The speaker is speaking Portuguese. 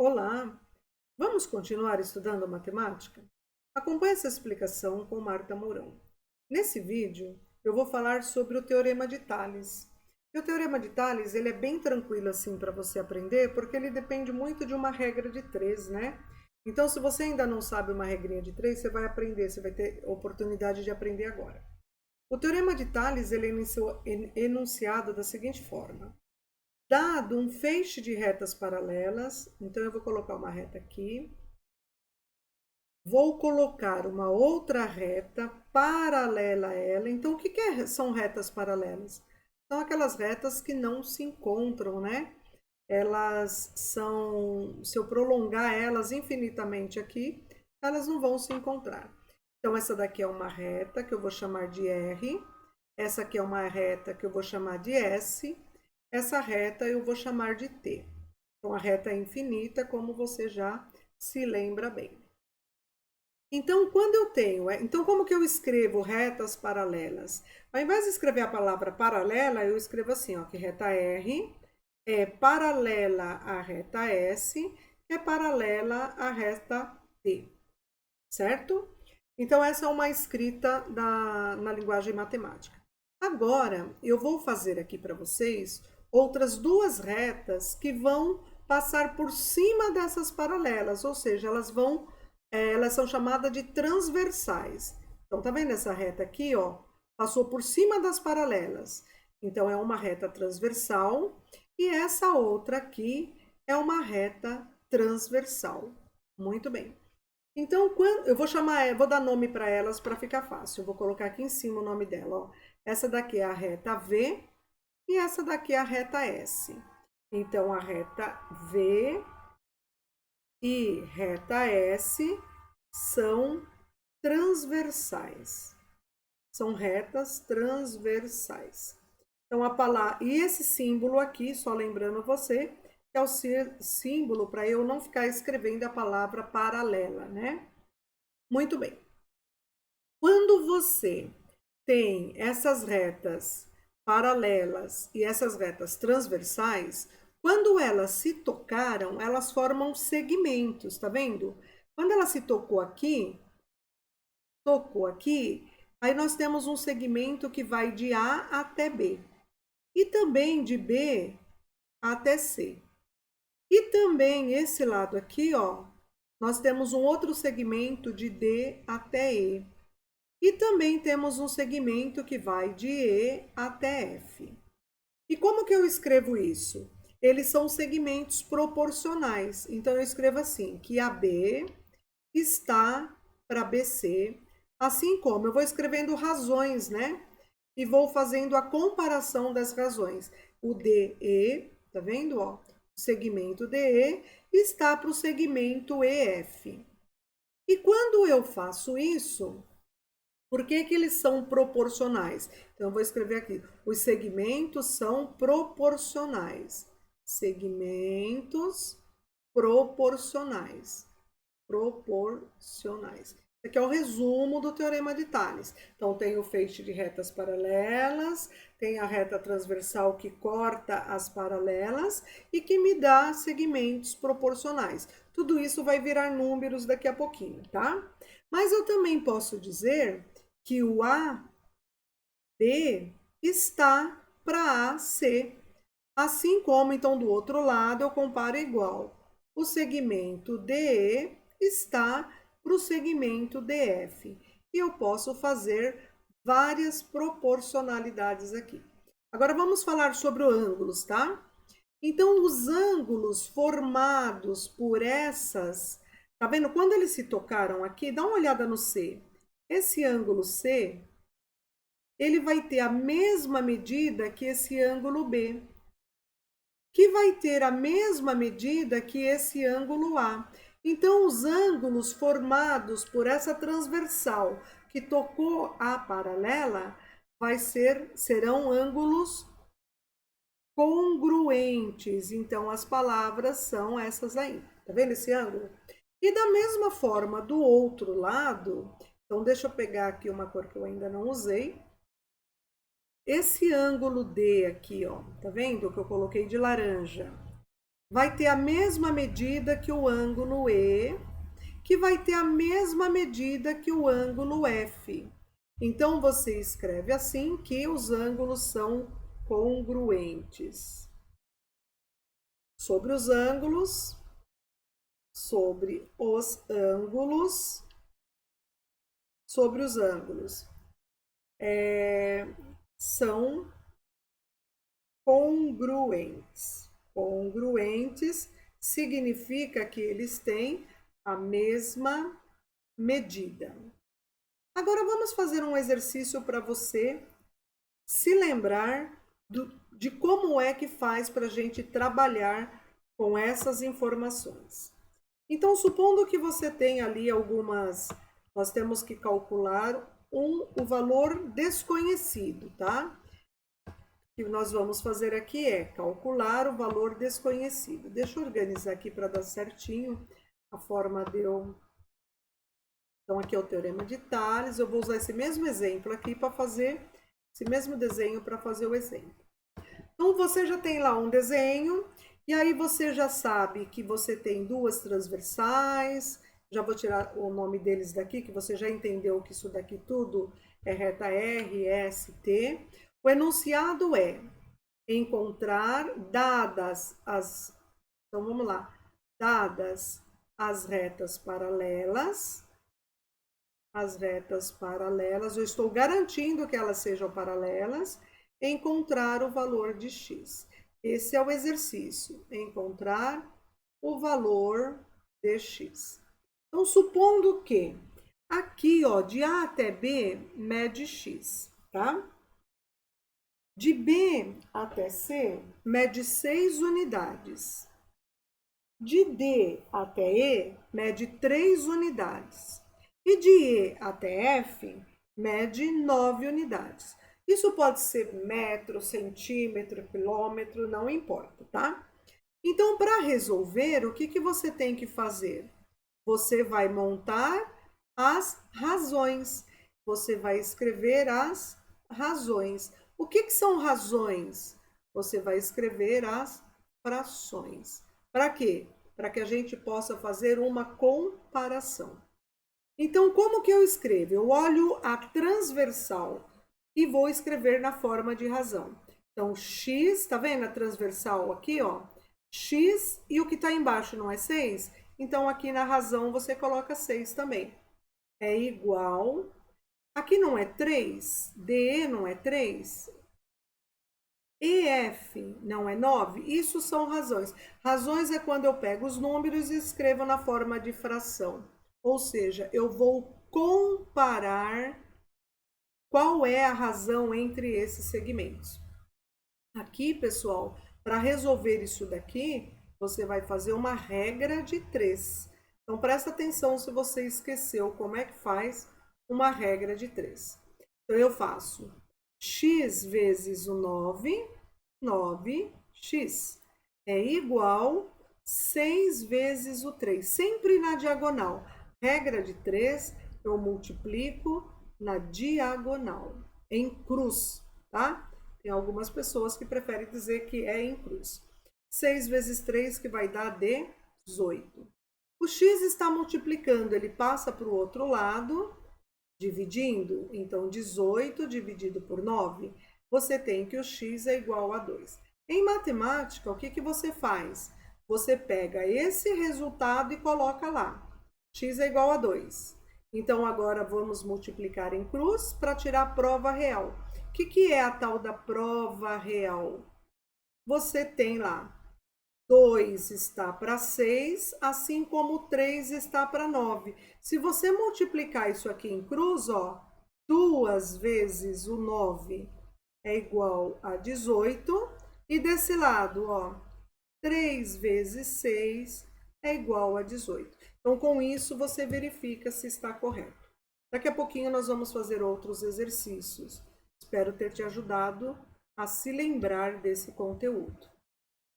Olá! Vamos continuar estudando matemática? Acompanhe essa explicação com Marta Mourão. Nesse vídeo, eu vou falar sobre o Teorema de Tales. E o Teorema de Tales, ele é bem tranquilo assim para você aprender, porque ele depende muito de uma regra de 3, né? Então, se você ainda não sabe uma regrinha de 3, você vai aprender, você vai ter oportunidade de aprender agora. O Teorema de Tales, ele é enunciado da seguinte forma. Dado um feixe de retas paralelas, então eu vou colocar uma reta aqui, vou colocar uma outra reta paralela a ela. Então, o que são retas paralelas? São aquelas retas que não se encontram, né? Elas são, se eu prolongar elas infinitamente aqui, elas não vão se encontrar. Então, essa daqui é uma reta que eu vou chamar de R, essa aqui é uma reta que eu vou chamar de S, essa reta eu vou chamar de T. Então, a reta é infinita, como você já se lembra bem. Então, quando eu tenho, então como que eu escrevo retas paralelas? Ao invés de escrever a palavra paralela, eu escrevo assim, ó, que reta R é paralela à reta S, que é paralela à reta T, certo? Então, essa é uma escrita na linguagem matemática. Agora, eu vou fazer aqui para vocês outras duas retas que vão passar por cima dessas paralelas, ou seja, elas são chamadas de transversais. Então, tá vendo essa reta aqui, ó? Passou por cima das paralelas. Então, é uma reta transversal e essa outra aqui é uma reta transversal. Muito bem. Então, eu vou chamar, vou dar nome para elas para ficar fácil. Eu vou colocar aqui em cima o nome dela, ó. Essa daqui é a reta V e essa daqui é a reta S. Então, a reta V e reta S são transversais. São retas transversais. Então, a palavra. E esse símbolo aqui, só lembrando você, é o símbolo para eu não ficar escrevendo a palavra paralela, né? Muito bem. Quando você tem essas retas paralelas e essas retas transversais, quando elas se tocaram, elas formam segmentos, tá vendo? Quando ela se tocou aqui, aí nós temos um segmento que vai de A até B. E também de B até C. E também esse lado aqui, ó, nós temos um outro segmento de D até E. E também temos um segmento que vai de E até F. E como que eu escrevo isso? Eles são segmentos proporcionais. Então, eu escrevo assim, que AB está para BC, assim como eu vou escrevendo razões, né? E vou fazendo a comparação das razões. O DE, tá vendo? Ó, o segmento DE está para o segmento EF. E quando eu faço isso, por que eles são proporcionais? Então, eu vou escrever aqui. Os segmentos são proporcionais. Segmentos proporcionais. Proporcionais. Aqui é o resumo do Teorema de Tales. Então, tem o feixe de retas paralelas, tem a reta transversal que corta as paralelas e que me dá segmentos proporcionais. Tudo isso vai virar números daqui a pouquinho, tá? Mas eu também posso dizer que o AB está para AC. Assim como, então, do outro lado, eu comparo igual. O segmento DE está para o segmento DF. E eu posso fazer várias proporcionalidades aqui. Agora, vamos falar sobre os ângulos, tá? Então, os ângulos formados por essas... Tá vendo? Quando eles se tocaram aqui, dá uma olhada no C. Esse ângulo C, ele vai ter a mesma medida que esse ângulo B, que vai ter a mesma medida que esse ângulo A. Então, os ângulos formados por essa transversal que tocou a paralela serão ângulos congruentes. Então, as palavras são essas aí. Tá vendo esse ângulo? E da mesma forma, do outro lado, então deixa eu pegar aqui uma cor que eu ainda não usei. Esse ângulo D aqui, ó, tá vendo que eu coloquei de laranja? vai ter a mesma medida que o ângulo E, que vai ter a mesma medida que o ângulo F. Então, você escreve assim que os ângulos são congruentes. Sobre os ângulos, sobre os ângulos, sobre os ângulos. São congruentes. Congruentes significa que eles têm a mesma medida. Agora vamos fazer um exercício para você se lembrar de como é que faz para a gente trabalhar com essas informações. Então, supondo que você tem ali algumas, nós temos que calcular o valor desconhecido, tá? O que nós vamos fazer aqui é calcular o valor desconhecido. Deixa eu organizar aqui para dar certinho a forma de eu... Então, aqui é o Teorema de Tales. Eu vou usar esse mesmo exemplo aqui para fazer, esse mesmo desenho para fazer o exemplo. Então, você já tem lá um desenho, e aí você já sabe que você tem duas transversais. Já vou tirar o nome deles daqui, que você já entendeu que isso daqui tudo é reta R, S, T. O enunciado é encontrar, dadas as... Então, vamos lá. Dadas as retas paralelas, eu estou garantindo que elas sejam paralelas, encontrar o valor de x. Esse é o exercício, encontrar o valor de x. Então, supondo que aqui, ó, de A até B, mede x, tá? De B até C, mede 6 unidades. De D até E, mede 3 unidades. E de E até F, mede 9 unidades. Isso pode ser metro, centímetro, quilômetro, não importa, tá? Então, para resolver, o que você tem que fazer? Você vai montar as razões. Você vai escrever as razões. O que são razões? Você vai escrever as frações. Para quê? Para que a gente possa fazer uma comparação. Então, como que eu escrevo? Eu olho a transversal e vou escrever na forma de razão. Então, x, tá vendo a transversal aqui, ó? X e o que está embaixo não é 6? Então, aqui na razão você coloca 6 também. É igual... Aqui não é 3? DE não é 3? EF não é 9? Isso são razões. Razões é quando eu pego os números e escrevo na forma de fração. Ou seja, eu vou comparar qual é a razão entre esses segmentos. Aqui, pessoal, para resolver isso daqui, você vai fazer uma regra de 3. Então, presta atenção se você esqueceu como é que faz uma regra de 3. Então, eu faço x vezes o 9, 9x, é igual 6 vezes o 3, sempre na diagonal. Regra de 3, eu multiplico na diagonal, em cruz, tá? Tem algumas pessoas que preferem dizer que é em cruz. 6 vezes 3, que vai dar 18. O x está multiplicando, ele passa para o outro lado, dividindo. Então, 18 dividido por 9, você tem que o x é igual a 2. Em matemática, o que você faz? Você pega esse resultado e coloca lá. X é igual a 2. Então, agora vamos multiplicar em cruz para tirar a prova real. O que é a tal da prova real? Você tem lá 2 está para 6, assim como 3 está para 9. Se você multiplicar isso aqui em cruz, ó, 2 vezes o 9 é igual a 18. E desse lado, ó, 3 vezes 6 é igual a 18. Então, com isso, você verifica se está correto. Daqui a pouquinho nós vamos fazer outros exercícios. Espero ter te ajudado a se lembrar desse conteúdo.